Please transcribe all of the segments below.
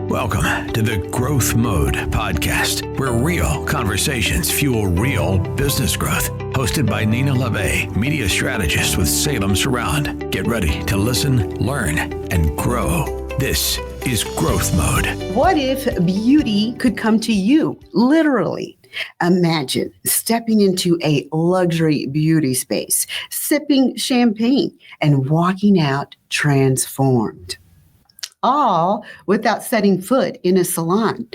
Welcome to the Growth Mode podcast, where real conversations fuel real business growth. Hosted by Nina Labbe, media strategist with Salem Surround. Get ready to listen, learn, and grow. This is Growth Mode. What if beauty could come to you, literally? Imagine stepping into a luxury beauty space, sipping champagne, and walking out transformed, all without setting foot in a salon.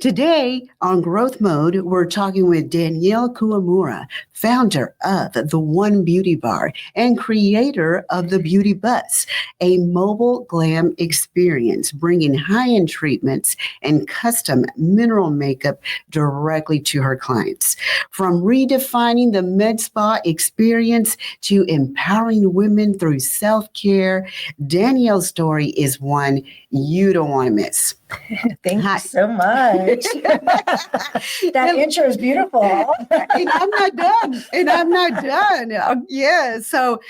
Today on Growth Mode, we're talking with Danielle Kuwamura, founder of The One Beauty Bar and creator of the Beauty Bus, a mobile glam experience bringing high-end treatments and custom mineral makeup directly to her clients. From redefining the med spa experience to empowering women through self-care, Danielle's story is one you don't want to miss. Thank you so much. That intro is beautiful. And I'm not done. Yeah. So,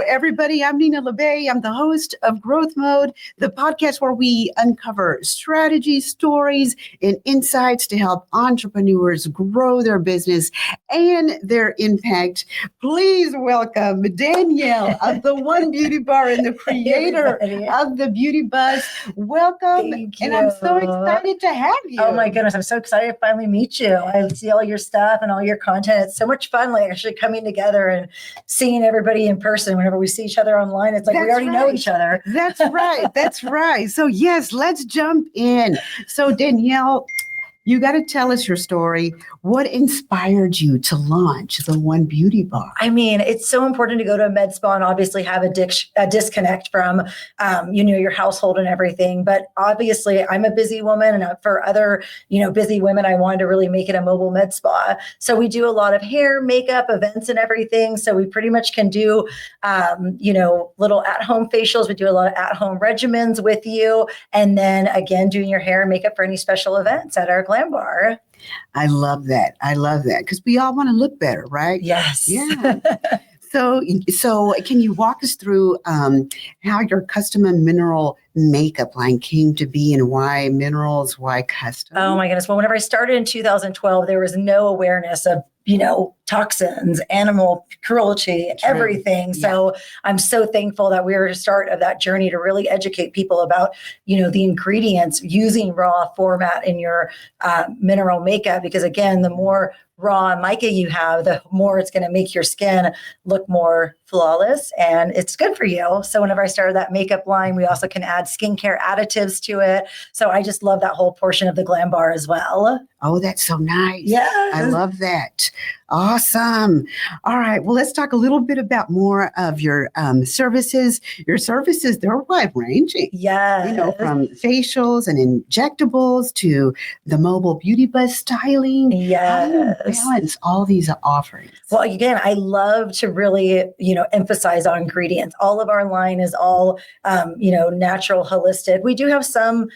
everybody, I'm Nina Labbe. I'm the host of Growth Mode, the podcast where we uncover strategies, stories, and insights to help entrepreneurs grow their business and their impact. Please welcome Danielle of The One Beauty Bar and the creator of the Beauty Bus. Welcome. Thank you. And I'm so excited to have you. Oh my goodness. I'm so excited to finally meet you. I see all your stuff and all your content. It's so much fun, like actually coming together and seeing everybody in person. Whenever we see each other online, it's like we already know each other. That's right. That's right. So yes, let's jump in. So Danielle, you got to tell us your story. What inspired you to launch The One Beauty Bar? I mean, it's so important to go to a med spa and obviously have a disconnect from, your household and everything. But obviously, I'm a busy woman, and for other, busy women, I wanted to really make it a mobile med spa. So we do a lot of hair, makeup, events, and everything. So we pretty much can do, little at-home facials. We do a lot of at-home regimens with you, and then again, doing your hair and makeup for any special events at our glam bar. I love that. Because we all want to look better, right? Yes. Yeah. So can you walk us through how your custom and mineral makeup line came to be and why minerals, why custom? Oh my goodness. Well, whenever I started in 2012, there was no awareness of, toxins, animal cruelty, everything. Yeah. So I'm so thankful that we were the start of that journey to really educate people about, the ingredients using raw format in your mineral makeup. Because again, the more raw mica you have, the more it's going to make your skin look more flawless, and it's good for you. So whenever I started that makeup line, we also can add skincare additives to it. So I just love that whole portion of the glam bar as well. Oh, that's so nice. Yeah. I love that. Awesome. All right. Well, let's talk a little bit about more of your services. Your services, they're wide ranging. Yeah. From facials and injectables to the mobile beauty bus styling. Yeah. How do you balance all these offerings? Well, again, I love to really, emphasize on ingredients. All of our line is all, natural, holistic. We do have some,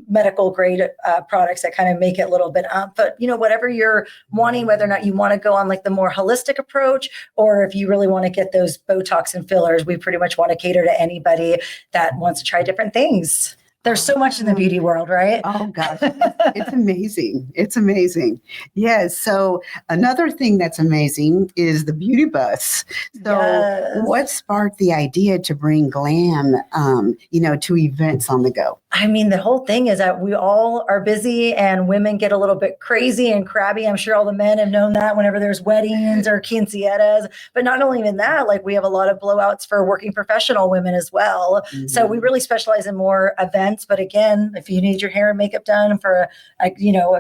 medical grade products that kind of make it a little bit up, but whatever you're wanting, whether or not you want to go on like the more holistic approach, or if you really want to get those Botox and fillers, we pretty much want to cater to anybody that wants to try different things. There's so much in the beauty world, right? Oh, gosh. It's amazing. It's amazing. Yes. So another thing that's amazing is the Beauty Bus. So What sparked the idea to bring glam, to events on the go? I mean, the whole thing is that we all are busy and women get a little bit crazy and crabby. I'm sure all the men have known that whenever there's weddings or quinceañeras. But not only even that, like we have a lot of blowouts for working professional women as well. Mm-hmm. So we really specialize in more events. But again, if you need your hair and makeup done for a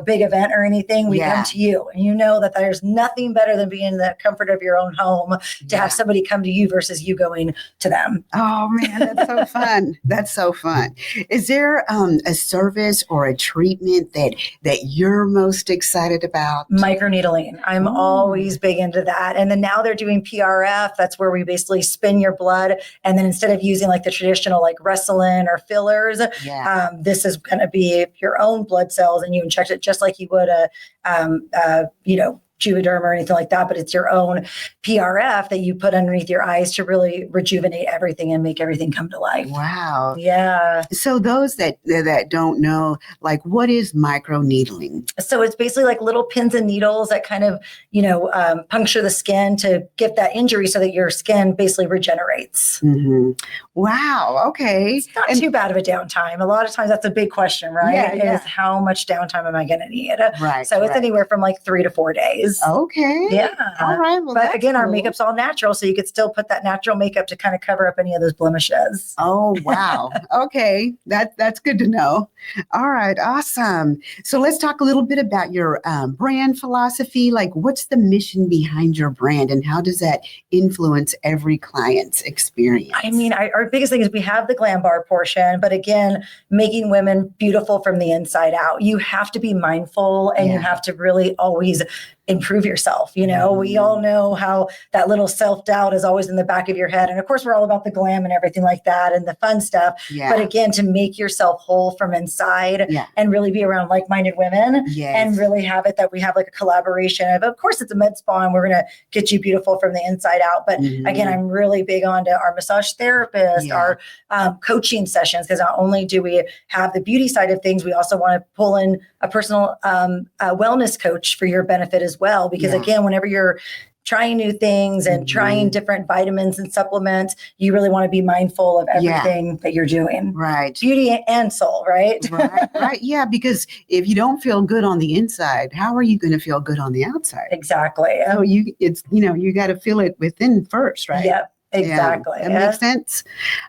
big event or anything, we come to you. And you know that there's nothing better than being in the comfort of your own home to have somebody come to you versus you going to them. Oh, man, that's so fun. That's so fun. Is there a service or a treatment that you're most excited about? Microneedling. I'm always big into that. And then now they're doing PRF. That's where we basically spin your blood. And then instead of using like the traditional like Restylane or fillers, this is going to be your own blood cells, and you inject it just like you would Juvederm or anything like that, but it's your own PRF that you put underneath your eyes to really rejuvenate everything and make everything come to life. Wow. Yeah. So those that don't know, like, what is microneedling? So it's basically like little pins and needles that kind of, puncture the skin to get that injury so that your skin basically regenerates. Mm-hmm. Wow. Okay. It's not too bad of a downtime. A lot of times that's a big question, right? Yeah. Is how much downtime am I going to need? Right. So it's anywhere from like 3 to 4 days. Okay. Yeah. All right. Well, but again, cool. Our makeup's all natural, so you could still put that natural makeup to kind of cover up any of those blemishes. Oh, wow. Okay. That's good to know. All right. Awesome. So let's talk a little bit about your brand philosophy. Like, what's the mission behind your brand and how does that influence every client's experience? I mean, our biggest thing is we have the glam bar portion, but again, making women beautiful from the inside out. You have to be mindful and you have to really always improve yourself. We all know how that little self-doubt is always in the back of your head. And of course, we're all about the glam and everything like that and the fun stuff. Yeah. But again, to make yourself whole from inside and really be around like-minded women and really have it that we have like a collaboration of course, it's a med spa and we're going to get you beautiful from the inside out. But again, I'm really big on to our massage therapist, our coaching sessions, because not only do we have the beauty side of things, we also want to pull in a personal wellness coach for your benefit as well. Because again, whenever you're trying new things and trying different vitamins and supplements, you really want to be mindful of everything that you're doing. Right. Beauty and soul, right? Right. Yeah. Because if you don't feel good on the inside, how are you going to feel good on the outside? Exactly. So you got to feel it within first, right? Yep. Exactly. Yeah, that makes sense.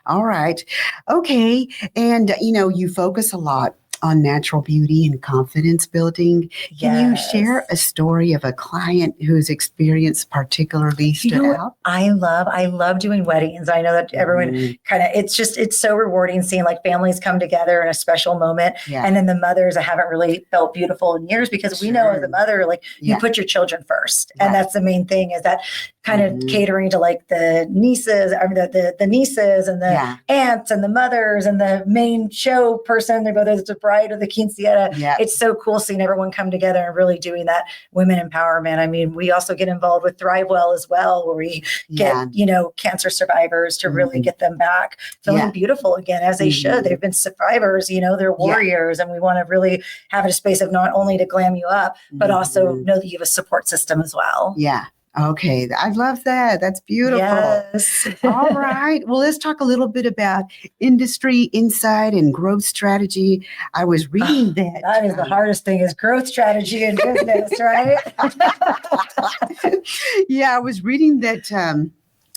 All right. Okay. And, you focus a lot on natural beauty and confidence building. Can you share a story of a client whose experience particularly stood out? I love doing weddings. I know that everyone it's so rewarding seeing like families come together in a special moment. Yeah. And then the mothers that haven't really felt beautiful in years, because we know as a mother, like you put your children first. And that's the main thing, is that kind of catering to like the nieces, the nieces and the aunts and the mothers and the main show person, whether it's a bride or the quinceañera. Yeah. It's so cool seeing everyone come together and really doing that women empowerment. I mean, we also get involved with ThriveWell as well, where we get, cancer survivors to really get them back feeling beautiful again, as they should. They've been survivors, they're warriors. And we want to really have a space of not only to glam you up, but also know that you have a support system as well. Yeah. Okay. I love that. That's beautiful. Yes. All right. Well, let's talk a little bit about industry insight and growth strategy. I was reading that. That is the hardest thing, is growth strategy in business, right? Yeah. I was reading that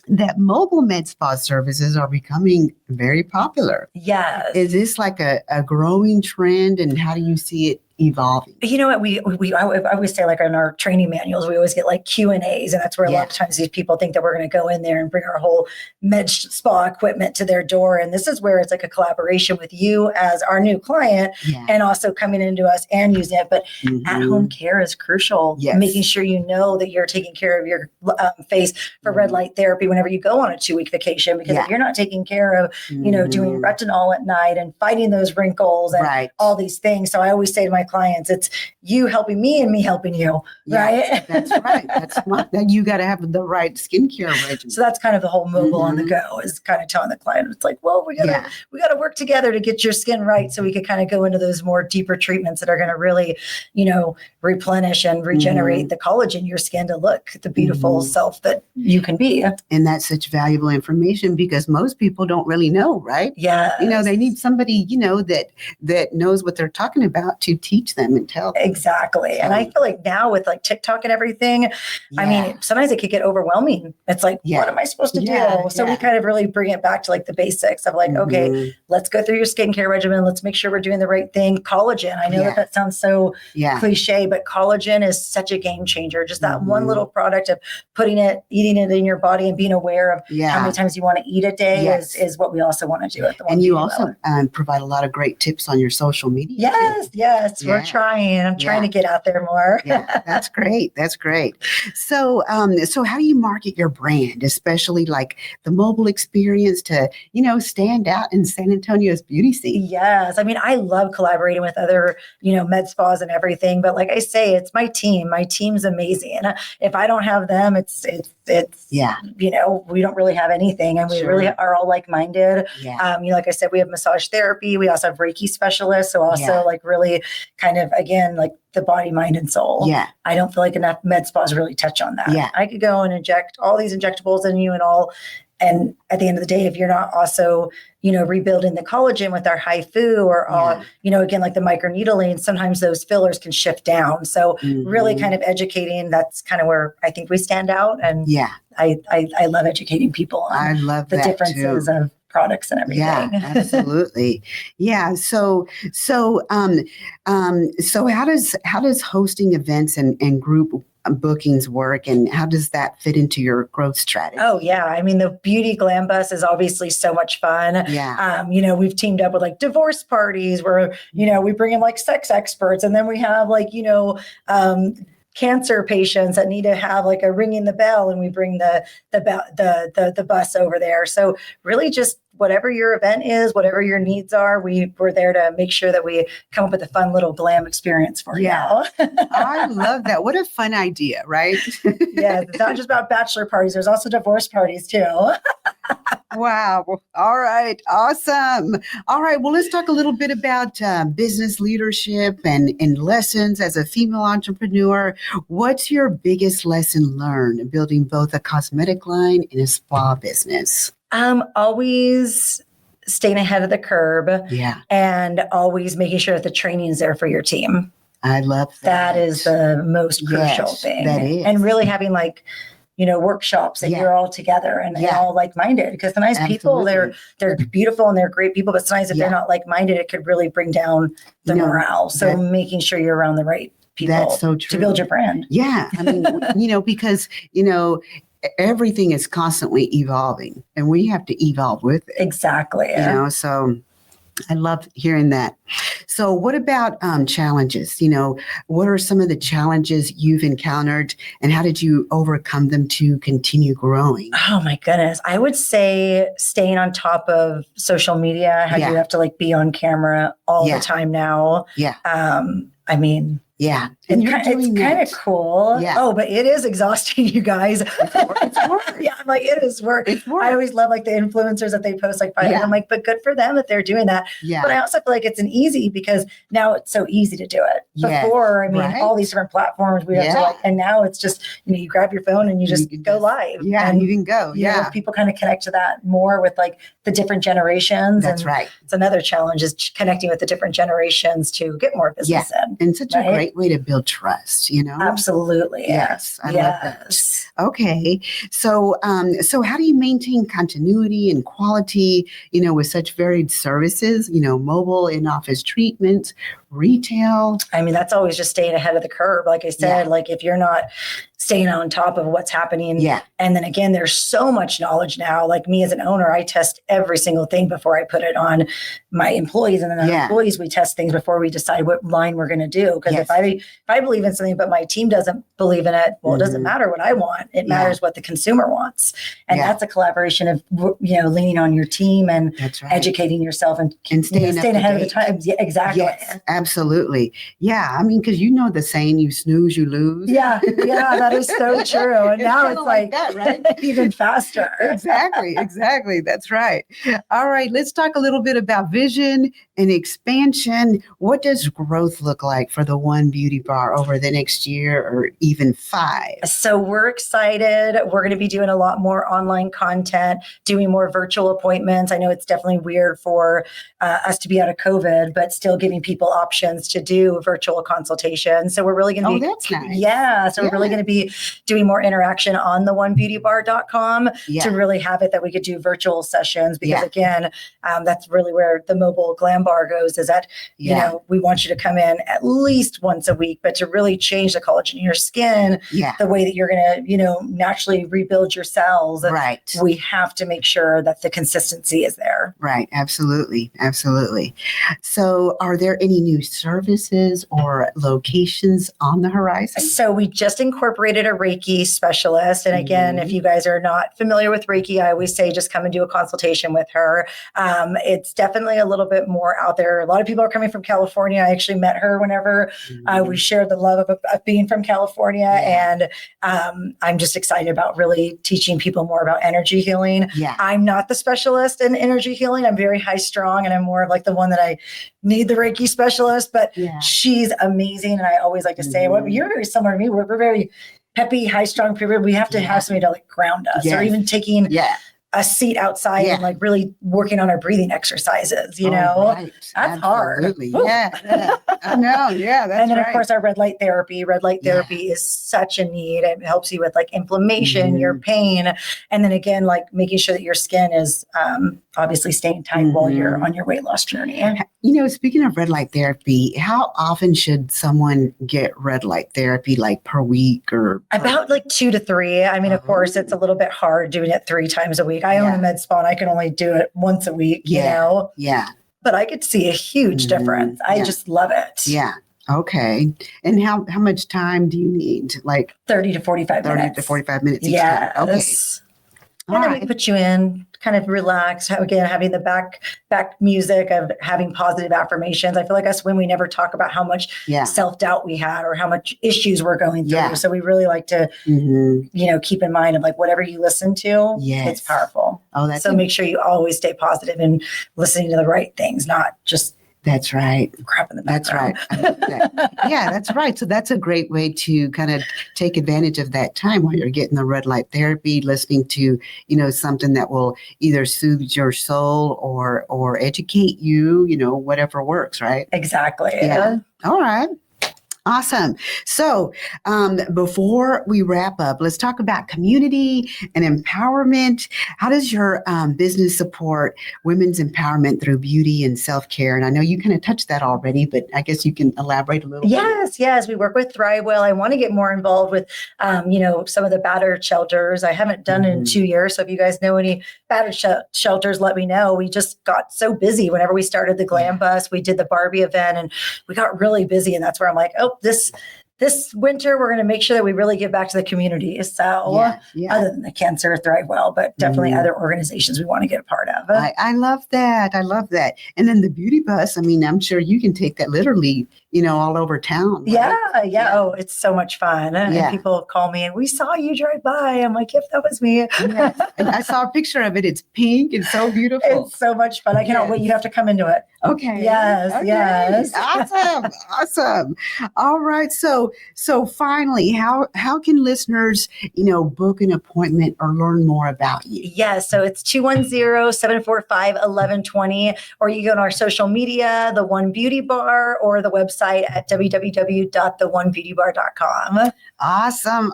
that mobile med spa services are becoming very popular. Yes. Is this like a growing trend, and how do you see it evolving? You know what, I always say, like in our training manuals, we always get like Q&As, and that's where a lot of times these people think that we're going to go in there and bring our whole med spa equipment to their door. And this is where it's like a collaboration with you as our new client, and also coming into us and using it. But at-home care is crucial. Yes. Making sure that you're taking care of your face for red light therapy whenever you go on a 2-week vacation, because if you're not taking care of, doing retinol at night and fighting those wrinkles and all these things. So I always say to my clients, it's you helping me and me helping you, right? That's right. That's smart. Then you got to have the right skincare regimen. So that's kind of the whole mobile on the go, is kind of telling the client, it's like, well, we got to work together to get your skin right, so we could kind of go into those more deeper treatments that are going to really, replenish and regenerate the collagen in your skin to look the beautiful self that you can be. And that's such valuable information, because most people don't really know, right? Yeah. They need somebody, that knows what they're talking about to teach them and tell them. Exactly. And I feel like now with like TikTok and everything, I mean, sometimes it could get overwhelming. It's like, what am I supposed to do? So we kind of really bring it back to like the basics of like, okay, let's go through your skincare regimen. Let's make sure we're doing the right thing. Collagen. I know that sounds so cliche, but collagen is such a game changer. Just that one little product of eating it in your body and being aware of how many times you want to eat a day is what we also want to do at the one. And you also provide a lot of great tips on your social media. Yes. we're trying. I'm trying to get out there more. Yeah, that's great. That's great. So, so how do you market your brand, especially like the mobile experience to, stand out in San Antonio's beauty scene? Yes. I mean, I love collaborating with other, med spas and everything. But like I say, it's my team. My team's amazing. If I don't have them, it's we don't really have anything. And we really are all like-minded. Yeah. Like I said, we have massage therapy. We also have Reiki specialists. So also like really kind of, again, like the body, mind, and soul. Yeah. I don't feel like enough med spas really touch on that. Yeah. I could go and inject all these injectables in you and all. And at the end of the day, if you're not also, rebuilding the collagen with our HIFU or, again, like the microneedling, sometimes those fillers can shift down. So really kind of educating, that's kind of where I think we stand out. And I love educating people on the differences of products and everything. Yeah, absolutely. Yeah. So how does hosting events and group bookings work, and how does that fit into your growth strategy? Oh yeah. I mean, the beauty glam bus is obviously so much fun. Yeah. We've teamed up with like divorce parties where, we bring in like sex experts, and then we have like, cancer patients that need to have like a ringing the bell, and we bring the bus over there. So really just whatever your event is, whatever your needs are, we're there to make sure that we come up with a fun little glam experience for you. I love that. What a fun idea, right? Yeah, it's not just about bachelor parties. There's also divorce parties too. Wow. All right. Awesome. All right. Well, let's talk a little bit about business leadership and lessons as a female entrepreneur. What's your biggest lesson learned building both a cosmetic line and a spa business? Always staying ahead of the curve. Yeah. And always making sure that the training is there for your team. I love that. That is the most crucial thing. That is. And really having like, workshops that you're all together and all like-minded, because sometimes people, they're beautiful and they're great people, but sometimes if they're not like-minded, it could really bring down the morale. So making sure you're around the right people that's so true. To build your brand. Yeah. I mean, because, everything is constantly evolving and we have to evolve with it. Exactly. So I love hearing that. So what about challenges? What are some of the challenges you've encountered and how did you overcome them to continue growing? Oh my goodness. I would say staying on top of social media, how you have to like be on camera all the time now. Yeah. I mean, yeah. And it's kind of cool. Yeah. Oh, but it is exhausting, you guys. It's work. Yeah, I'm like, it is work. It's work. I always love like the influencers that they post like, I'm like, but good for them if they're doing that. Yeah. But I also feel like it's an easy because now it's so easy to do it. Before, I mean, all these different platforms we have to like, and now it's just, you grab your phone and you just go live. Yeah, and you can go. Yeah. People kind of connect to that more with like the different generations. That's right. It's another challenge is connecting with the different generations to get more business in. And such a great way to build trust, Absolutely. Yes. I love that. Okay. So, so how do you maintain continuity and quality, with such varied services, mobile in-office treatments, retail? I mean, that's always just staying ahead of the curve. Like I said, like if you're not staying on top of what's happening. Yeah. And then again, there's so much knowledge now. Like me as an owner, I test every single thing before I put it on my employees. And then our employees, we test things before we decide what line we're going to do. Because if I believe in something, but my team doesn't believe in it, well, it doesn't matter what I want. It matters what the consumer wants. And that's a collaboration of, leaning on your team and educating yourself and staying ahead of the times. Yeah, exactly. Yes, absolutely. Yeah. I mean, because the saying, you snooze, you lose. Yeah. Yeah. That is so true. And now it's like that, right? Even faster. Exactly. That's right. All right. Let's talk a little bit about vision and expansion. What does growth look like for the One Beauty Bar over the next year or even 5? So we're excited. We're going to be doing a lot more online content, doing more virtual appointments. I know it's definitely weird for us to be out of COVID, but still giving people options to do virtual consultations. So we're really going to be, that's nice. Yeah. So we're really going to be doing more interaction on the onebeautybar.com to really have it that we could do virtual sessions because again, that's really where the mobile glam embargoes is that, you know, we want you to come in at least once a week, but to really change the collagen in your skin, the way that you're going to, you know, naturally rebuild your cells. Right. We have to make sure that the consistency is there. Right. Absolutely. Absolutely. So are there any new services or locations on the horizon? So we just incorporated a Reiki specialist. And again, if you guys are not familiar with Reiki, I always say just come and do a consultation with her. It's definitely a little bit more out there. A lot of people are coming from California. I actually met her whenever we shared the love of being from California. And I'm just excited about really teaching people more about energy healing. I'm not the specialist in energy healing. I'm very high strung, and I'm more of like the one that I need the Reiki specialist, but she's amazing. And I always like to say, well, you're very similar to me. We're very peppy, high strung people. We have to have somebody to like ground us, or even taking a seat outside and like really working on our breathing exercises, you know, that's Absolutely. hard. I know. Yeah. That's and then of course our red light therapy is such a need. It helps you with like inflammation, your pain. And then again, like making sure that your skin is obviously staying tight while you're on your weight loss journey. You know, speaking of red light therapy, how often should someone get red light therapy, like per week or? About like 2 to 3. I mean, of course, it's a little bit hard doing it 3 times a week. I own a med spa and I can only do it once a week, you know? But I could see a huge difference. I just love it. Okay. And how much time do you need? Like 30 to 45 minutes. 30 to 45 minutes each time. Okay. And then we can put you in, kind of relax. Again, having the back music of having positive affirmations. I feel like us women, we never talk about how much self-doubt we had or how much issues we're going through. So we really like to, you know, keep in mind of like whatever you listen to, it's powerful. So make sure you always stay positive and listening to the right things, not just That's right. crap in the background. That's right. Yeah, that's right. So that's a great way to kind of take advantage of that time while you're getting the red light therapy, listening to, you know, something that will either soothe your soul or educate you, you know, whatever works, right? Exactly. Yeah. All right. Awesome. So before we wrap up, let's talk about community and empowerment. How does your business support women's empowerment through beauty and self-care? And I know you kind of touched that already, but I guess you can elaborate a little bit. Yes. We work with ThriveWell. I want to get more involved with, you know, some of the battered shelters. I haven't done it in 2 years. So if you guys know any battered shelters, let me know. We just got so busy whenever we started the Glam Bus. We did the Barbie event and we got really busy. And that's where I'm like, oh, this winter, we're going to make sure that we really give back to the community. So other than the cancer, ThriveWell, but definitely other organizations we want to get a part of. I love that. I love that. And then the beauty bus, I mean, I'm sure you can take that literally, you know, all over town. Right? Yeah. Oh, it's so much fun. And people call me and we saw you drive by. I'm like, yep, that was me. And I saw a picture of it. It's pink and so beautiful. It's so much fun. I cannot wait. You have to come into it. Okay. Yes. Awesome. All right. So finally, how can listeners, you know, book an appointment or learn more about you? Yes. So it's 210-745-1120, or you go on our social media, The One Beauty Bar, or the website at www.theonebeautybar.com. Awesome.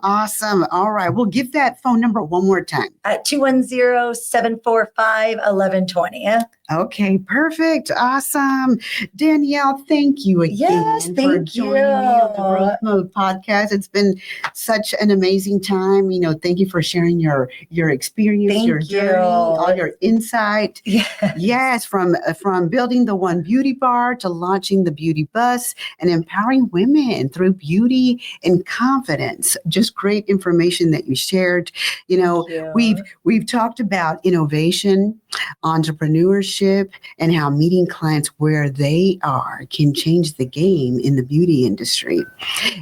All right. We'll give that phone number one more time. At 210-745-1120. Okay, perfect. Awesome. Danielle, thank you again for joining me on the Growth Mode podcast. It's been such an amazing time. You know, thank you for sharing your experience, your journey, all your insight. Yes, from building the One Beauty Bar to launching the Beauty Bus and empowering women through beauty and confidence. Just great information that you shared. You know, we've talked about innovation, entrepreneurship, and how meeting clients where they are can change the game in the beauty industry.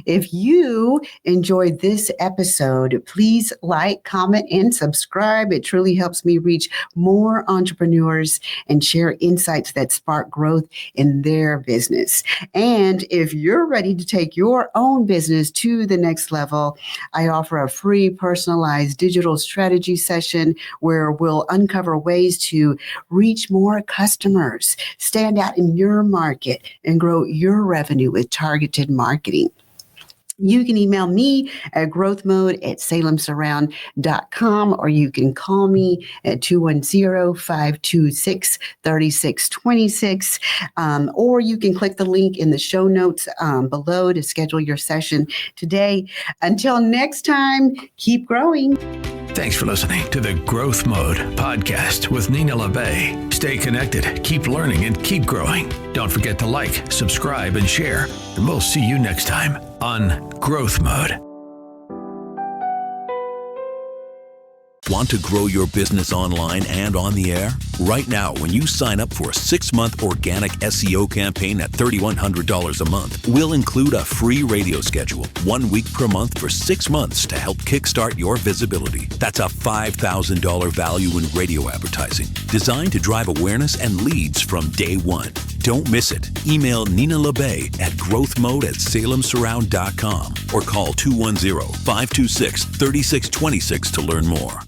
If you enjoyed this episode, please like, comment, and subscribe. It truly helps me reach more entrepreneurs and share insights that spark growth in their business. And if you're ready to take your own business to the next level, I offer a free personalized digital strategy session where we'll uncover ways to reach more customers, stand out in your market, and grow your revenue with targeted marketing. You can email me at growthmode@salemsurround.com, or you can call me at 210-526-3626. Or you can click the link in the show notes below to schedule your session today. Until next time, keep growing. Thanks for listening to the Growth Mode podcast with Nina Labbe. Stay connected, keep learning, and keep growing. Don't forget to like, subscribe, and share. And we'll see you next time on Growth Mode. Want to grow your business online and on the air? Right now, when you sign up for a 6-month organic SEO campaign at $3,100 a month, we'll include a free radio schedule, 1 week per month for 6 months to help kickstart your visibility. That's a $5,000 value in radio advertising, designed to drive awareness and leads from day one. Don't miss it. Email Nina Labbe at growthmode@salemsurround.com or call 210-526-3626 to learn more.